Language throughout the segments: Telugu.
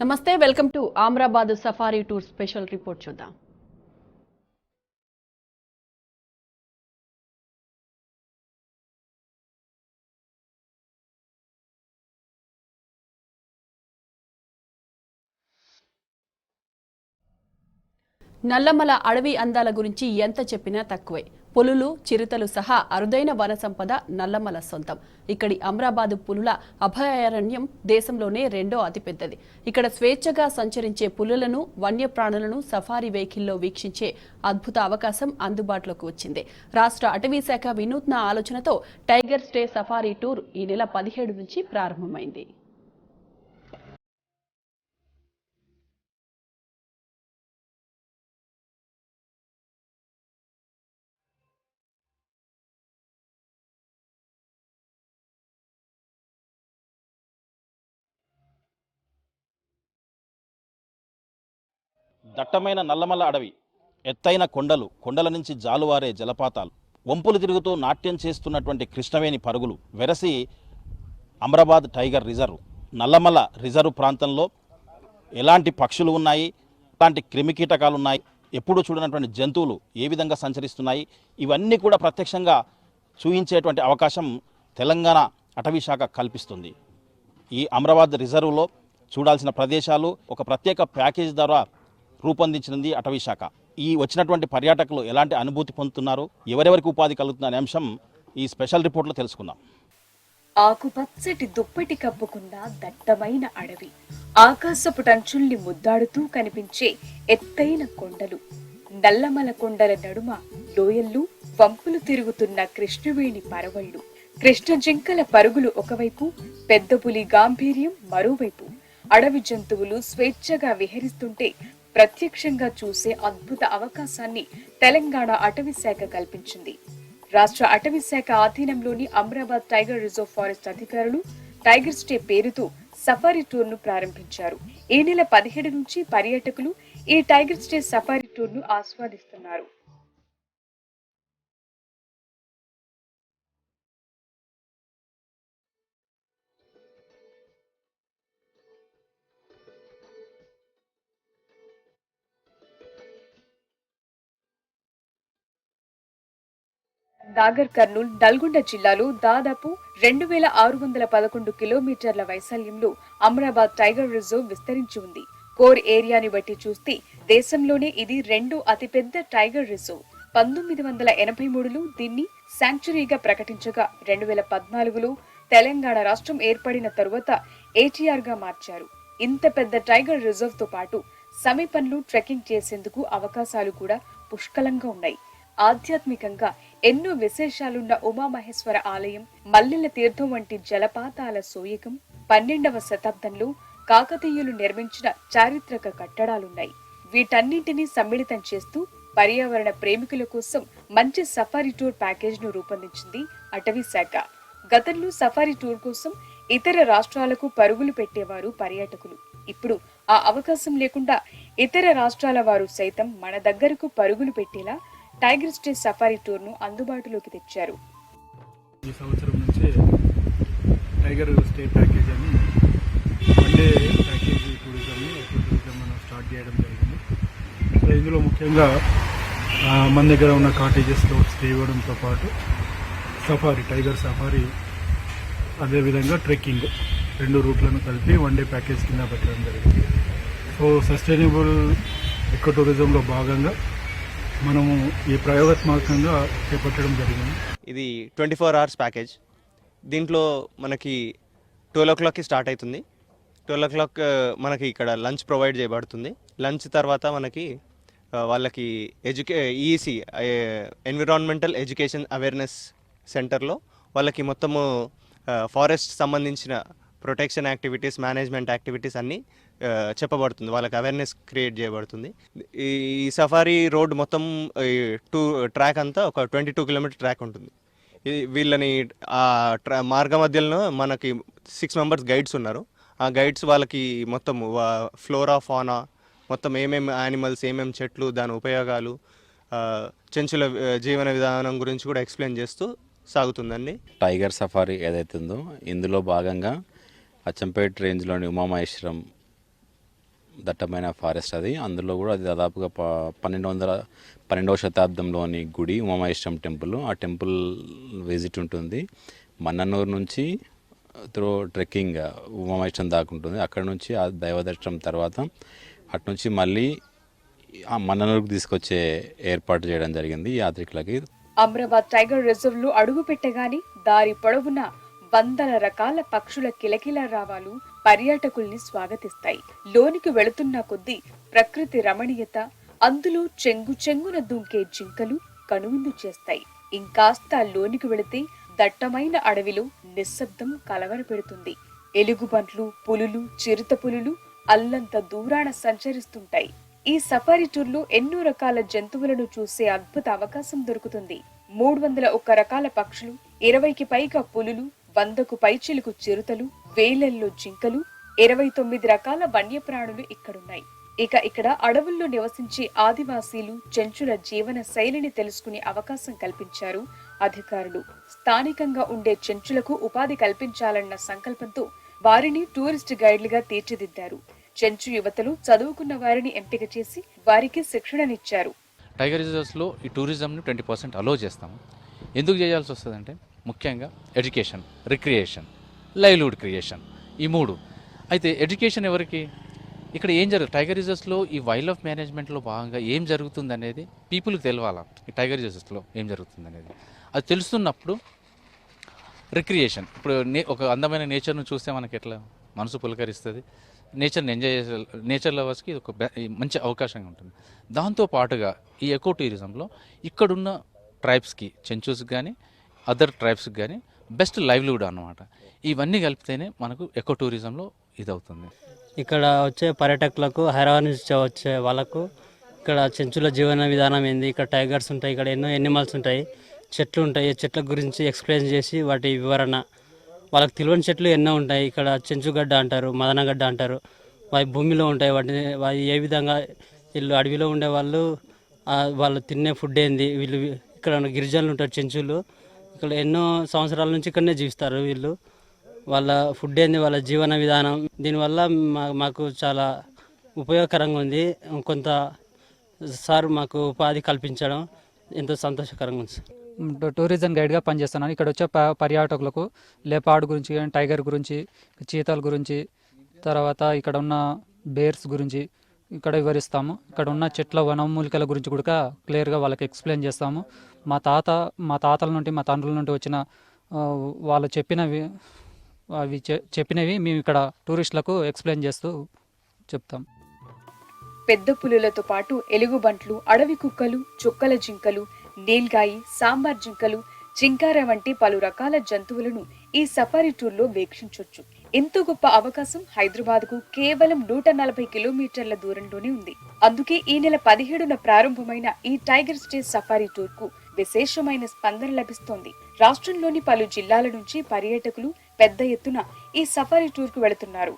నమస్తే, welcome to Amrabad safari tour special report చూద్దాం. నల్లమల అడవి అందాల గురించి ఎంత చెప్పినా తక్కువే. పులులు, చిరుతలు సహా అరుదైన వన సంపద నల్లమల సొంతం. ఇక్కడి అమ్రాబాద్ పులుల అభయారణ్యం దేశంలోనే రెండో అతిపెద్దది. ఇక్కడ స్వేచ్ఛగా సంచరించే పులులను, వన్యప్రాణులను సఫారీ వెహికల్లో వీక్షించే అద్భుత అవకాశం అందుబాటులోకి వచ్చింది. రాష్ట్ర అటవీ శాఖ వినూత్న ఆలోచనతో టైగర్ స్టే సఫారీ టూర్ ఈ నెల 17 నుంచి ప్రారంభమైంది. దట్టమైన నల్లమల అడవి, ఎత్తైన కొండలు, కొండల నుంచి జాలువారే జలపాతాలు, వంపులు తిరుగుతూ నాట్యం చేస్తున్నటువంటి కృష్ణవేణి పరుగులు వెరసి Amrabad tiger reserve. Nallamala reserve ప్రాంతంలో ఎలాంటి పక్షులు ఉన్నాయి, ఎలాంటి క్రిమికీటకాలు ఉన్నాయి, ఎప్పుడూ చూడనటువంటి జంతువులు ఏ విధంగా సంచరిస్తున్నాయి, ఇవన్నీ కూడా ప్రత్యక్షంగా చూయించేటువంటి అవకాశం తెలంగాణ అటవీ శాఖ కల్పిస్తుంది. ఈ అమ్రాబాద్ రిజర్వ్లో చూడాల్సిన ప్రదేశాలు ఒక ప్రత్యేక ప్యాకేజ్ ద్వారా రూపొందించినది అటవీ శాఖ. ఈ వచ్చినటువంటి పర్యాటకులు ఎలాంటి అనుభూతి పొందుతున్నారు, ఎవరెవరికి ఉపాధి కలుగుతుందనే అంశం ఈ స్పెషల్ రిపోర్ట్లో తెలుసుకుందాం. ఆకుపచ్చటి దుప్పటి కప్పుకున్న దట్టమైన అడవి, ఆకాశపు టంచుల్ని ముద్దాడుతూ కనిపించే ఎత్తైన కొండలు, నల్లమల కొండల నడుమ లోయల్లు, వంపులు తిరుగుతున్న కృష్ణవేణి పరవళ్లు, కృష్ణ జింకల పరుగులు ఒకవైపు, పెద్ద పులి గాంభీర్యం మరోవైపు, అడవి జంతువులు స్వేచ్ఛగా విహరిస్తుంటే ప్రత్యక్షంగా చూసే అద్భుత అవకాశాన్ని తెలంగాణ అటవీ శాఖ కల్పించింది. రాష్ట్ర అటవీ శాఖ ఆధీనంలోని అమ్రాబాద్ టైగర్ రిజర్వ్ ఫారెస్ట్ అధికారులు టైగర్ స్టే పేరుతో సఫారీ టూర్ ను ప్రారంభించారు. ఈ నెల 17 నుంచి పర్యాటకులు ఈ టైగర్ స్టే సఫారీ టూర్ ను ఆస్వాదిస్తున్నారు. నాగర్ కర్నూల్, నల్గొండ జిల్లాలో దాదాపు 2611 కిలోమీటర్ల వైశాల్యంలో అమ్రాబాద్ టైగర్ రిజర్వ్ విస్తరించి ఉంది. కోర్ ఏరియాని బట్టి చూస్తే దేశంలోనే ఇది రెండో అతిపెద్ద టైగర్ రిజర్వ్. 1983లో దీన్ని శాంక్చురీగా ప్రకటించగా 2014లో తెలంగాణ రాష్ట్రం ఏర్పడిన తరువాత ఏటీఆర్ గా మార్చారు. ఇంత పెద్ద టైగర్ రిజర్వ్ తో పాటు సమీపంలో ట్రెక్కింగ్ చేసేందుకు అవకాశాలు కూడా పుష్కలంగా ఉన్నాయి. ఆధ్యాత్మికంగా ఎన్నో విశేషాలున్న ఉమామహేశ్వర ఆలయం, మల్లెల తీర్థం వంటి జలపాతాల సోయకం, 12వ శతాబ్దంలో కాకతీయులు నిర్మించిన చారిత్రక కట్టడాలున్నాయి. వీటన్నింటినీ సమ్మిళితం చేస్తూ పర్యావరణ ప్రేమికుల కోసం మంచి సఫారీ టూర్ ప్యాకేజ్ ను రూపొందించింది అటవీ శాఖ. గతంలో సఫారీ టూర్ కోసం ఇతర రాష్ట్రాలకు పరుగులు పెట్టేవారు పర్యాటకులు. ఇప్పుడు ఆ అవకాశం లేకుండా ఇతర రాష్ట్రాల వారు సైతం మన దగ్గరకు పరుగులు పెట్టేలా టైగర్ స్టే సఫారీ టూర్ ను అందుబాటులోకి తెచ్చారు. ఈ సంవత్సరం నుంచే టైగర్ స్టే ప్యాకేజ్ అని వన్డే ప్యాకేజ్ టూరిజం మనం స్టార్ట్ చేయడం జరిగింది. సో ఇందులో ముఖ్యంగా మన దగ్గర ఉన్న కాటేజెస్లో స్టే ఇవ్వడంతో పాటు సఫారీ, టైగర్ సఫారీ, అదేవిధంగా ట్రెక్కింగ్, 2 రూట్లను కలిపి వన్డే ప్యాకేజ్ కింద పెట్టడం జరిగింది. సో సస్టైనబుల్ ఎకో టూరిజంలో భాగంగా మనము ఈ ప్రయోగాత్మకంగా చేపట్టడం జరిగింది. ఇది 24 అవర్స్ ప్యాకేజ్. దీంట్లో మనకి 12 o'clockకి స్టార్ట్ అవుతుంది. 12 o'clock మనకి ఇక్కడ లంచ్ ప్రొవైడ్ చేయబడుతుంది. లంచ్ తర్వాత మనకి వాళ్ళకి ఈఈసి ఎన్విరాన్మెంటల్ ఎడ్యుకేషన్ అవేర్నెస్ సెంటర్లో వాళ్ళకి మొత్తము ఫారెస్ట్ సంబంధించిన ప్రొటెక్షన్ యాక్టివిటీస్, మేనేజ్మెంట్ యాక్టివిటీస్ అన్నీ చెప్పబడుతుంది, వాళ్ళకి అవేర్నెస్ క్రియేట్ చేయబడుతుంది. ఈ సఫారీ రోడ్ మొత్తం ట్రాక్ అంతా ఒక 22 కిలోమీటర్ ట్రాక్ ఉంటుంది. వీళ్ళని ఆ మార్గ మధ్యలో మనకి 6 మెంబర్స్ గైడ్స్ ఉన్నారు. ఆ గైడ్స్ వాళ్ళకి మొత్తం ఫ్లోరా, ఫానా, మొత్తం ఏమేమి యానిమల్స్, ఏమేమి చెట్లు, దాని ఉపయోగాలు, చెంచుల జీవన విధానం గురించి కూడా ఎక్స్ప్లెయిన్ చేస్తూ సాగుతుందండి. టైగర్ సఫారీ ఏదైతే ఉందో ఇందులో భాగంగా అచ్చంపేట రేంజ్లోని ఉమామహేశ్వరం దట్టమైన ఫారెస్ట్ అది. అందులో కూడా అది దాదాపుగా 12వ శతాబ్దంలోని గుడి ఉమామహేశ్వరం టెంపుల్. ఆ టెంపుల్ విజిట్ ఉంటుంది. మన్ననూరు నుంచి ట్రెక్కింగ్ ఉమామహేశ్వరం దాకా ఉంటుంది. అక్కడ నుంచి ఆ దైవ దర్శనం తర్వాత అటు నుంచి మళ్ళీ ఆ మన్ననూరుకు తీసుకొచ్చే ఏర్పాటు చేయడం జరిగింది యాత్రికులకి. అమ్రాబాద్ టైగర్ రిజర్వ్ లో అడుగు పెట్టగానే దారి పొడవున వందల రకాల పక్షుల కిలకిల రావాలు పర్యాటకుల్ని స్వాగతిస్తాయి. లోనికి వెళుతున్న కొద్దీ ప్రకృతి రమణీయత, అందులో చెంగు చెంగున దుంకే జింకలు కనువిందు చేస్తాయి. ఇంకాస్త లోనికి వెళితే దట్టమైన అడవిలో నిశ్శబ్దం కలవరపెడుతుంది. ఎలుగుబంట్లు, పులులు, చిరుత పులులు అల్లంత దూరాన సంచరిస్తుంటాయి. ఈ సఫారీ టూర్ లో ఎన్నో రకాల జంతువులను చూసే అద్భుత అవకాశం దొరుకుతుంది. 301 రకాల పక్షులు, 20కి పైగా పులులు, 100కు పైచిలుకు చిరుతలు, వేలల్లో జింకలు, 29 రకాల వన్యప్రాణులు ఇక్కడున్నాయి. ఇక్కడ అడవుల్లో నివసించే ఆదివాసీలు, చెంచుల జీవన శైలిని తెలుసుకునే అవకాశం కల్పించారు అధికారులు. స్థానికంగా ఉండే చెంచులకు ఉపాధి కల్పించాలన్న సంకల్పంతో వారిని టూరిస్ట్ గైడ్లుగా తీర్చిదిద్దారు. చెంచు యువతలు చదువుకున్న వారిని ఎంపిక చేసి వారికి శిక్షణనిచ్చారు. టైగర్ రిజర్వ్స్లో ఈ టూరిజంని 20% అలో చేస్తాము. ఎందుకు చేయాల్సి వస్తుందంటే ముఖ్యంగా ఎడ్యుకేషన్, రిక్రియేషన్, లైవ్లీవుడ్ క్రియేషన్, ఈ 3. అయితే ఎడ్యుకేషన్ ఎవరికి? ఇక్కడ ఏం జరుగుతుంది టైగర్ రిజర్వ్స్లో ఈ వైల్డ్ లైఫ్ మేనేజ్మెంట్లో భాగంగా ఏం జరుగుతుంది అనేది పీపుల్కి తెలవాలా. ఈ టైగర్ రిజర్వ్స్లో ఏం జరుగుతుంది అనేది అది తెలుస్తున్నప్పుడు రిక్రియేషన్, ఇప్పుడు ఒక అందమైన నేచర్ను చూస్తే మనకి ఎట్లా మనసు పులకరిస్తుంది. నేచర్ని ఎంజాయ్ చేసే నేచర్ లవర్స్కి ఇది ఒక మంచి అవకాశంగా ఉంటుంది. దాంతో పాటుగా ఈ ఎకో టూరిజంలో ఇక్కడున్న ట్రైబ్స్కి, చెంచూస్కి కానీ అదర్ ట్రైబ్స్కి కానీ బెస్ట్ లైవ్లీవుడ్ అన్నమాట. ఇవన్నీ కలిపితేనే మనకు ఎకో టూరిజంలో ఇది అవుతుంది. ఇక్కడ వచ్చే పర్యాటకులకు, హైదరాబాద్ నుంచి వచ్చే వాళ్ళకు ఇక్కడ చెంచుల జీవన విధానం ఏంది, ఇక్కడ టైగర్స్ ఉంటాయి, ఇక్కడ ఎన్నో ఎనిమల్స్ ఉంటాయి, చెట్లు ఉంటాయి, చెట్ల గురించి ఎక్స్ప్లెయిన్ చేసి వాటి వివరణ, వాళ్ళకి తెలియని చెట్లు ఎన్నో ఉంటాయి. ఇక్కడ చెంచుగడ్డ అంటారు, మదనగడ్డ అంటారు, వాటి భూమిలో ఉంటాయి. వాటిని ఏ విధంగా వీళ్ళు అడవిలో ఉండే వాళ్ళు తినే ఫుడ్ ఏంది, వీళ్ళు ఇక్కడ గిరిజనులు ఉంటారు, చెంచులు ఇక్కడ ఎన్నో సంవత్సరాల నుంచి ఇక్కడనే జీవిస్తారు. వీళ్ళు వాళ్ళ ఫుడ్ ఏంది, వాళ్ళ జీవన విధానం, దీనివల్ల మాకు చాలా ఉపయోగకరంగా ఉంది. కొంత సార్ మాకు ఉపాధి కల్పించడం ఎంతో సంతోషకరంగా ఉంది సార్. టూరిజం గైడ్గా పనిచేస్తున్నాను. ఇక్కడ వచ్చే పర్యాటకులకు లేపాడు గురించి కానీ, టైగర్ గురించి, చీతాల గురించి, తర్వాత ఇక్కడ ఉన్న బేర్స్ గురించి ఇక్కడ వివరిస్తాము. ఇక్కడ ఉన్న చెట్ల వనమూలికల గురించి కూడా క్లియర్గా వాళ్ళకి ఎక్స్ప్లెయిన్ చేస్తాము. మా తాతల నుండి, మా తండ్రుల నుండి వచ్చిన వాళ్ళు చెప్పినవి మేము ఇక్కడ టూరిస్టులకు ఎక్స్ప్లెయిన్ చేస్తూ చెప్తాం. పెద్ద పులులతో పాటు ఎలుగుబంట్లు, అడవి కుక్కలు, చుక్కల జింకలు, నీల్గాయి, సాంబార్ జింకలు, జింకార వంటి పలు రకాల జంతువులను ఈ సఫారీ టూర్లో వీక్షించొచ్చు. ఎంతో గొప్ప అవకాశం హైదరాబాద్ కు కేవలం 140 కిలోమీటర్ల దూరంలోనే ఉంది. అందుకే ఈ నెల 17న ప్రారంభమైన ఈ టైగర్ స్టే సఫారీ టూర్ కు విశేషమైన స్పందన లభిస్తోంది. రాష్ట్రంలోని పలు జిల్లాల నుంచి పర్యాటకులు పెద్ద ఎత్తున ఈ సఫారీ టూర్ కు వెళుతున్నారు.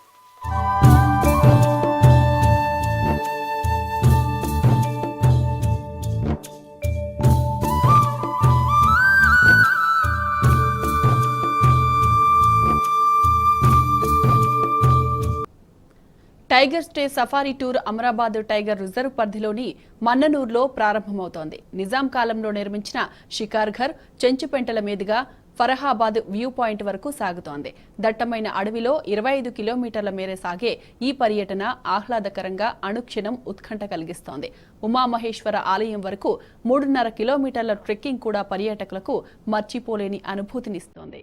Tiger stay safari tour Amrabad tiger reserve పరిధిలోని మన్ననూరులో ప్రారంభమవుతోంది. నిజాం కాలంలో నిర్మించిన షికార్ఘర్, చెంచుపెంటల మీదుగా ఫరహాబాద్ వ్యూ పాయింట్ వరకు సాగుతోంది. దట్టమైన అడవిలో 25 కిలోమీటర్ల మేర సాగే ఈ పర్యటన ఆహ్లాదకరంగా, అనుక్షణం ఉత్కంఠ కలిగిస్తోంది. ఉమామహేశ్వర ఆలయం వరకు 3.5 కిలోమీటర్ల ట్రెక్కింగ్ కూడా పర్యాటకులకు మర్చిపోలేని అనుభూతినిస్తోంది.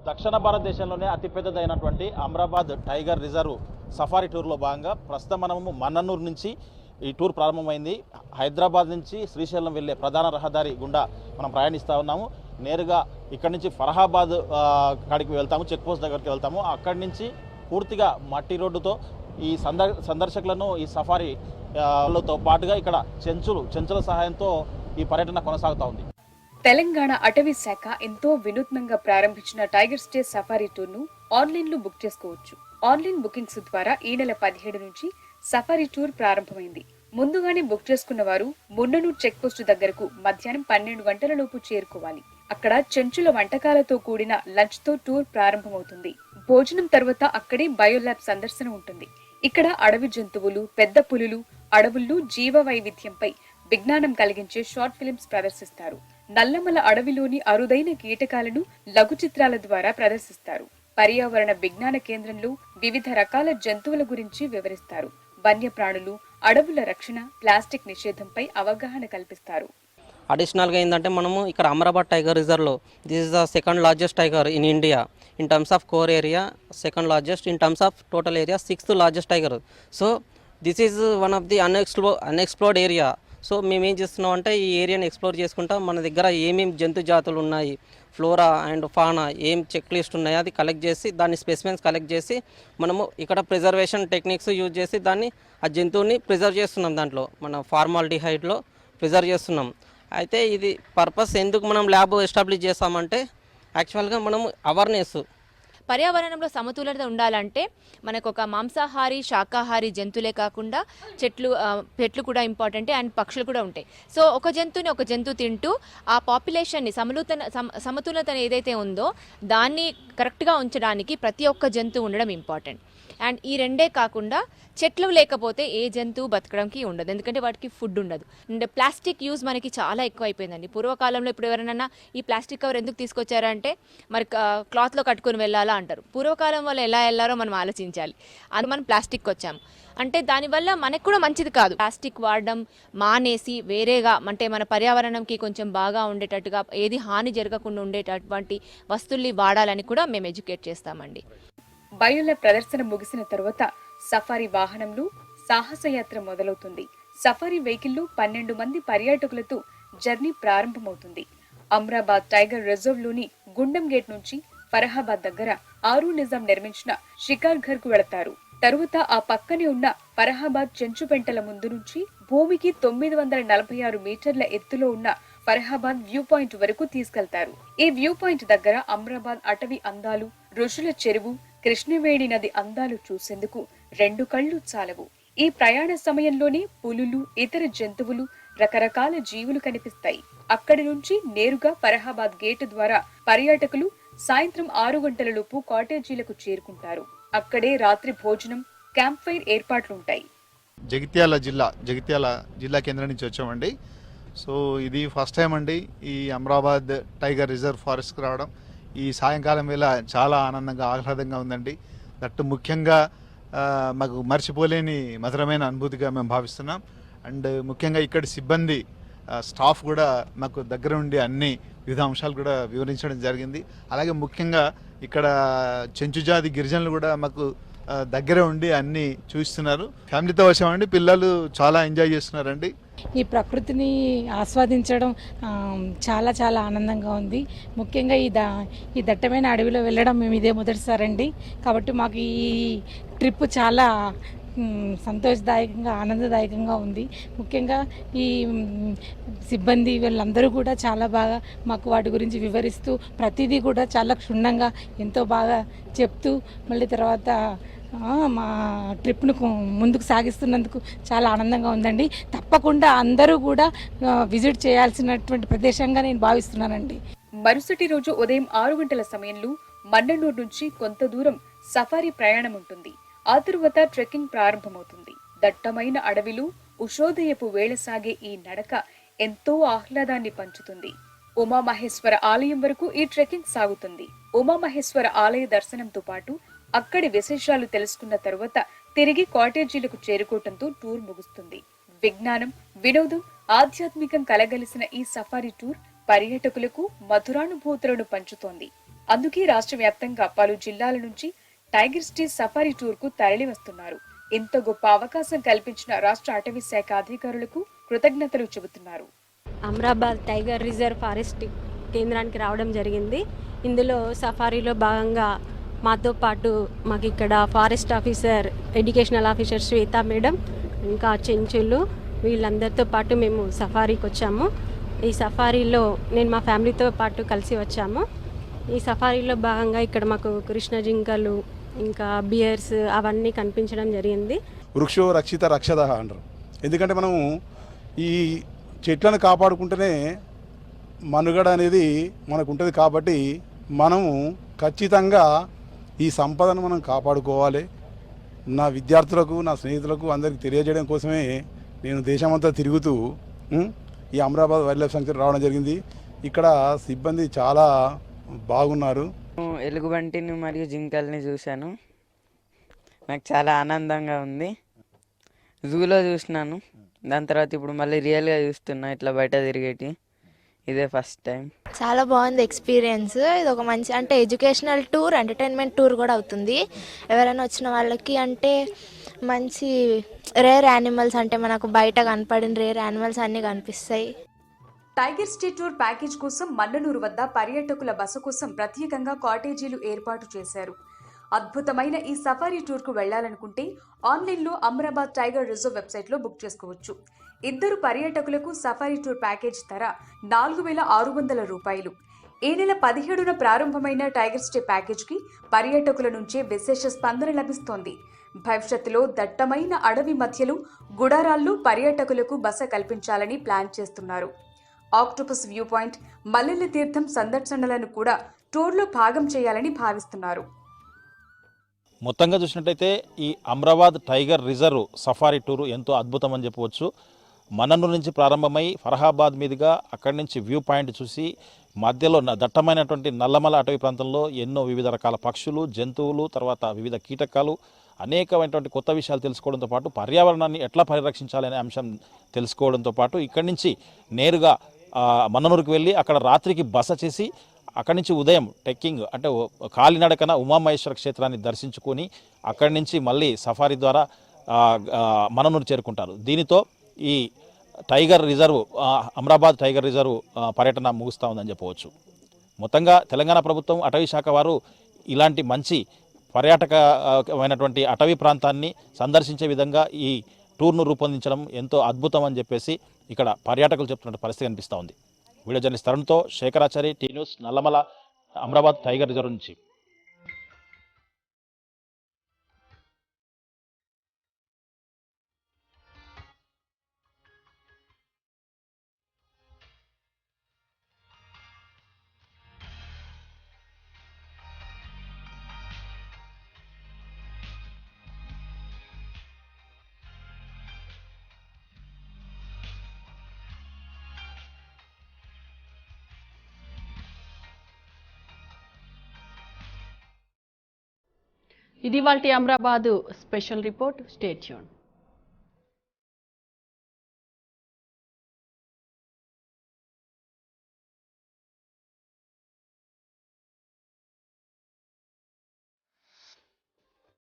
దక్షిణ భారతదేశంలోనే అతిపెద్దదైనటువంటి అమ్రాబాద్ టైగర్ రిజర్వ్ సఫారీ టూర్లో భాగంగా ప్రస్తుతం మనము మన్ననూరు నుంచి ఈ టూర్ ప్రారంభమైంది. హైదరాబాద్ నుంచి శ్రీశైలం వెళ్ళే ప్రధాన రహదారి గుండా మనం ప్రయాణిస్తూ ఉన్నాము. నేరుగా ఇక్కడి నుంచి ఫరహాబాద్ కాడికి వెళ్తాము, చెక్ పోస్ట్ దగ్గరికి వెళ్తాము. అక్కడి నుంచి పూర్తిగా మట్టి రోడ్డుతో ఈ సందర్శకులను ఈ సఫారీ లతో పాటుగా ఇక్కడ చెంచుల సహాయంతో ఈ పర్యటన కొనసాగుతూ ఉంది. తెలంగాణ అటవీ శాఖ ఎంతో వినూత్నంగా ప్రారంభించిన టైగర్ స్టే సఫారీ టూర్ ను ఆన్లైన్ లో బుక్ చేసుకోవచ్చు. ఆన్లైన్ బుకింగ్స్ ద్వారా ఈ నెల 17 నుంచి సఫారీ టూర్ ప్రారంభమైంది. ముందుగానే బుక్ చేసుకున్న వారు మున్ననూర్ చెక్ పోస్టు దగ్గరకు మధ్యాహ్నం 12 గంటల లోపు చేరుకోవాలి. అక్కడ చెంచుల వంటకాలతో కూడిన లంచ్ తో టూర్ ప్రారంభమవుతుంది. భోజనం తర్వాత అక్కడే బయోల్యాబ్ సందర్శన ఉంటుంది. ఇక్కడ అడవి జంతువులు, పెద్ద పులులు, అడవుల్లో జీవ వైవిధ్యంపై విజ్ఞానం కలిగించే షార్ట్ ఫిల్మ్స్ ప్రదర్శిస్తారు. నల్లమల అడవిలోని అరుదైన కీటకాలను లఘు చిత్రాల ద్వారా ప్రదర్శిస్తారు. పర్యావరణ విజ్ఞాన కేంద్రంలో వివిధ రకాల జంతువుల గురించి వివరిస్తారు. వన్యప్రాణులు, అడవుల రక్షణ, ప్లాస్టిక్ నిషేధంపై అవగాహన కల్పిస్తారు. అడిషనల్గా ఏంటంటే మనము ఇక్కడ అమరాబాద్ టైగర్ రిజర్వ్లో this is the second largest tiger in India in terms of core area, second largest in terms of total area, 6th largest tiger. So this is one of the unexplored area. So మేము ఏం చేస్తున్నాం అంటే ఈ ఏరియాని ఎక్స్ప్లోర్ చేసుకుంటా మన దగ్గర ఏమేమి జంతు జాతులు ఉన్నాయి, ఫ్లోరా అండ్ ఫానా ఏం చెక్ లిస్ట్ ఉన్నాయో అది కలెక్ట్ చేసి దాన్ని స్పెసిమెన్స్ కలెక్ట్ చేసి మనము ఇక్కడ ప్రిజర్వేషన్ టెక్నిక్స్ యూజ్ చేసి దాన్ని ఆ జంతువుని ప్రిజర్వ్ చేస్తున్నాం. దాంట్లో మన ఫార్మాల్డిహైడ్లో ప్రిజర్వ్ చేస్తున్నాం. అయితే ఇది పర్పస్ ఎందుకు మనం ల్యాబ్ ఎస్టాబ్లిష్ చేస్తామంటే యాక్చువల్గా మనం అవేర్నెస్. పర్యావరణంలో సమతుల్యత ఉండాలంటే మనకు ఒక మాంసాహారి శాకాహారి జంతువులే కాకుండా చెట్లు కూడా ఇంపార్టెంట్ అండ్ పక్షులు కూడా ఉంటాయి. సో ఒక జంతువు తింటూ ఆ పాపులేషన్ని సమతుల్యత ఏదైతే ఉందో దాన్ని కరెక్ట్గా ఉంచడానికి ప్రతి ఒక్క జంతువు ఉండడం ఇంపార్టెంట్. అండ్ ఈ రెండే కాకుండా చెట్లు లేకపోతే ఏ జంతువు బతకడానికి ఉండదు, ఎందుకంటే వాటికి ఫుడ్ ఉండదు. అండ్ ప్లాస్టిక్ యూజ్ మనకి చాలా ఎక్కువ అయిపోయిందండి. పూర్వకాలంలో ఇప్పుడు ఎవరైనా ఈ ప్లాస్టిక్ కవర్ ఎందుకు తీసుకొచ్చారంటే మరి క్లాత్లో కట్టుకొని వెళ్ళాలా అంటారు. పూర్వకాలం వాళ్ళు ఎలా వెళ్ళారో మనం ఆలోచించాలి. అది మనం ప్లాస్టిక్ వచ్చాము అంటే దానివల్ల మనకు కూడా మంచిది కాదు. ప్లాస్టిక్ వాడడం మానేసి వేరేగా అంటే మన పర్యావరణంకి కొంచెం బాగా ఉండేటట్టుగా ఏది హాని జరగకుండా ఉండేటటువంటి వస్తువుల్ని వాడాలని కూడా మేము ఎడ్యుకేట్ చేస్తామండి. బయోల్యాబ్ ప్రదర్శన ముగిసిన తరువాత సఫారీ వాహనంలో సాహసయాత్ర మొదలవుతుంది. సఫారీ వెహికల్లో 12 మంది పర్యాటకులతో జర్నీ ప్రారంభమవుతుంది. అమ్రాబాద్ టైగర్ రిజర్వ్ లోని గుండం గేట్ నుంచి ఫరహాబాద్ దగ్గర ఆరు నిజాం నిర్మించిన షికార్ ఘర్ కు వెళతారు. తరువాత ఆ పక్కనే ఉన్న ఫరహాబాద్ చెంచుపెంటల ముందు నుంచి భూమికి 946 మీటర్ల ఎత్తులో ఉన్న ఫరహాబాద్ వ్యూ పాయింట్ వరకు తీసుకెళ్తారు. ఈ వ్యూ పాయింట్ దగ్గర అమ్రాబాద్ అటవీ అందాలు, ఋషుల చెరువు, కృష్ణవేణి నది అందాలు చూసేందుకు 2 కళ్ళు చాలవు. ఈ ప్రయాణ సమయంలోనే పులులు, ఇతర జంతువులు, రకరకాల జీవులు కనిపిస్తాయి. అక్కడి నుంచి నేరుగా ఫరహాబాద్ గేటు ద్వారా పర్యాటకులు సాయంత్రం 6 గంటలలోపు కాటేజీలకు చేరుకుంటారు. అక్కడే రాత్రి భోజనం, క్యాంప్ ఫైర్ ఏర్పాట్లుంటాయి. జగిత్యాల జిల్లా కేంద్రం నుంచి వచ్చామండి. సో ఇది ఫస్ట్ టైం అండి ఈ అమరాబాద్ టైగర్ రిజర్వ్ ఫారెస్ట్కి రావడం. ఈ సాయంకాలం వేళ చాలా ఆనందంగా, ఆహ్లాదంగా ఉందండి. దట్టు ముఖ్యంగా మాకు మర్చిపోలేని మధురమైన అనుభూతిగా మేము భావిస్తున్నాం. అండ్ ముఖ్యంగా ఇక్కడి సిబ్బంది, స్టాఫ్ కూడా మాకు దగ్గర ఉండి అన్ని వివిధ అంశాలు కూడా వివరించడం జరిగింది. అలాగే ముఖ్యంగా ఇక్కడ చెంచుజాతి గిరిజనులు కూడా మాకు దగ్గర ఉండి అన్ని చూస్తున్నారు. ఫ్యామిలీతో వచ్చామండి, పిల్లలు చాలా ఎంజాయ్ చేస్తున్నారండి. ఈ ప్రకృతిని ఆస్వాదించడం చాలా చాలా ఆనందంగా ఉంది. ముఖ్యంగా ఈ దట్టమైన అడవిలో వెళ్ళడం మేము ఇదే మొదటిసారండి. కాబట్టి మాకు ఈ ట్రిప్ చాలా సంతోషదాయకంగా, ఆనందదాయకంగా ఉంది. ముఖ్యంగా ఈ సిబ్బంది వీళ్ళందరూ కూడా చాలా బాగా మాకు వాటి గురించి వివరిస్తూ ప్రతిదీ కూడా చాలా క్షుణ్ణంగా ఎంతో బాగా చెప్తూ మళ్ళీ తర్వాత మా ట్రిప్ను ముందుకు సాగిస్తున్నందుకు చాలా ఆనందంగా ఉందండి. తప్పకుండా అందరూ కూడా విజిట్ చేయాల్సినటువంటి ప్రదేశంగా నేను భావిస్తున్నానండి. మరుసటి రోజు ఉదయం 6 గంటల సమయంలో మన్ననూరు నుంచి కొంత దూరం సఫారీ ప్రయాణం ఉంటుంది. ఆ తరువాత ట్రెక్కింగ్ ప్రారంభమవుతుంది. దట్టమైన అడవిలో ఉషోదయపు వేళ సాగే ఈ నడక ఎంతో ఆహ్లాదాన్ని పంచుతుంది. ఉమామహేశ్వర ఆలయం వరకు ఈ ట్రెక్కింగ్ సాగుతుంది. ఉమామహేశ్వర ఆలయ దర్శనంతో పాటు అక్కడి విశేషాలు తెలుసుకున్న తరువాత తిరిగి కాటేజీలకు చేరుకోవడంతో టూర్ ముగుస్తుంది. విజ్ఞానం, వినోదం, ఆధ్యాత్మికం కలగలిసిన ఈ సఫారీ టూర్ పర్యాటకులకు మధురానుభూతులను పంచుతోంది. అందుకే రాష్ట్ర వ్యాప్తంగా పలు జిల్లాల నుంచి టైగర్ స్టే సఫారీ టూర్ కు తరలి వస్తున్నారు. ఇంత గొప్ప అవకాశం కల్పించిన రాష్ట్ర అటవీ శాఖ అధికారులకు కృతజ్ఞతలు చెబుతున్నారు. అమరాబాద్ టైగర్ రిజర్వ్ ఫారెస్ట్ కేంద్రానికి రావడం జరిగింది. ఇందులో సఫారీలో భాగంగా మాతో పాటు మాకు ఇక్కడ ఫారెస్ట్ ఆఫీసర్ ఎడ్యుకేషనల్ ఆఫీసర్ శ్వేత మేడం ఇంకా చెంచులు వీళ్ళందరితో పాటు మేము సఫారీకి వచ్చాము. ఈ సఫారీలో నేను మా ఫ్యామిలీతో పాటు కలిసి వచ్చాము. ఈ సఫారీలో భాగంగా ఇక్కడ మాకు కృష్ణ జింకలు ఇంకా బియర్స్ అవన్నీ కనిపించడం జరిగింది. వృక్షో రక్షిత రక్షద అంటారు. ఎందుకంటే మనము ఈ చెట్లను కాపాడుకుంటేనే మనుగడ అనేది మనకు ఉంటుంది. కాబట్టి మనము ఖచ్చితంగా ఈ సంపదను మనం కాపాడుకోవాలి. నా విద్యార్థులకు నా స్నేహితులకు అందరికీ తెలియజేయడం కోసమే నేను దేశమంతా తిరుగుతూ ఈ అమరాబాద్ వైల్డ్ లైఫ్ సాంక్చురీ రావడం జరిగింది. ఇక్కడ సిబ్బంది చాలా బాగున్నారు. ఎలుగుబంటిని మరియు జింకల్ని చూశాను. నాకు చాలా ఆనందంగా ఉంది. జూలో చూసినాను, దాని తర్వాత ఇప్పుడు మళ్ళీ రియల్గా చూస్తున్నా ఇట్లా బయట తిరిగేటి. ఇదే ఫస్ట్ టైం. చాలా బాగుంది ఎక్స్పీరియన్స్. ఇది ఒక మంచి అంటే ఎడ్యుకేషనల్ టూర్, ఎంటర్టైన్మెంట్ టూర్ కూడా అవుతుంది. ఎవరైనా వచ్చిన వాళ్ళకి అంటే మంచి రేర్ యానిమల్స్ అంటే మనకు బయట కనపడిన రేర్ యానిమల్స్ అన్నీ కనిపిస్తాయి. టైగర్ స్టే టూర్ ప్యాకేజ్ కోసం మన్ననూరు వద్ద పర్యాటకుల బస కోసం ప్రత్యేకంగా కాటేజీలు ఏర్పాటు చేశారు. అద్భుతమైన ఈ సఫారీ టూర్కు వెళ్లాలనుకుంటే ఆన్లైన్లో అమరాబాద్ టైగర్ రిజర్వ్ వెబ్సైట్లో బుక్ చేసుకోవచ్చు. ఇద్దరు పర్యాటకులకు సఫారీ టూర్ ప్యాకేజ్ ధర 4,600 రూపాయలు. ఈ నెల 17న ప్రారంభమైన టైగర్ స్టే ప్యాకేజ్కి పర్యాటకుల నుంచే విశేష స్పందన లభిస్తోంది. భవిష్యత్తులో దట్టమైన అడవి మధ్యలో గుడారాల్లో పర్యాటకులకు బస కల్పించాలని ప్లాన్ చేస్తున్నారు. ఆక్టోపస్ వ్యూ పాయింట్, మల్లెల తీర్థం సందర్శనలను కూడా టూర్లో భాగం చేయాలని భావిస్తున్నారు. మొత్తంగా చూసినట్టయితే ఈ Amrabad tiger reserve safari tour ఎంతో అద్భుతం అని చెప్పవచ్చు. మన్ననూరు నుంచి ప్రారంభమై ఫరహాబాద్ మీదుగా అక్కడి నుంచి వ్యూ పాయింట్ చూసి మధ్యలో దట్టమైనటువంటి నల్లమల అటవీ ప్రాంతంలో ఎన్నో వివిధ రకాల పక్షులు, జంతువులు, తర్వాత వివిధ కీటకాలు, అనేకమైనటువంటి కొత్త విషయాలు తెలుసుకోవడంతో పాటు పర్యావరణాన్ని ఎట్లా పరిరక్షించాలనే అంశం తెలుసుకోవడంతో పాటు ఇక్కడి నుంచి నేరుగా మన్ననూరుకు వెళ్ళి అక్కడ రాత్రికి బస చేసి అక్కడి నుంచి ఉదయం ట్రెక్కింగ్ అంటే కాలినడకన ఉమామహేశ్వర క్షేత్రాన్ని దర్శించుకొని అక్కడి నుంచి మళ్ళీ సఫారీ ద్వారా మన్ననూరు చేరుకుంటారు. దీనితో ఈ tiger reserve Amrabad tiger reserve పర్యటన ముగుస్తూ ఉందని చెప్పవచ్చు. మొత్తంగా తెలంగాణ ప్రభుత్వం అటవీ శాఖ వారు ఇలాంటి మంచి పర్యాటకమైనటువంటి అటవీ ప్రాంతాన్ని సందర్శించే విధంగా ఈ టూర్ను రూపొందించడం ఎంతో అద్భుతం అని చెప్పేసి ఇక్కడ పర్యాటకులు చెప్తున్న పరిస్థితి కనిపిస్తూ ఉంది. వీడియో జర్నలిస్ట్ తరుణ్తో Shekharachari, T News, Nallamala Amrabad tiger reserve నుంచి. ఇది వాల్టి Amrabad special report. Stay tune.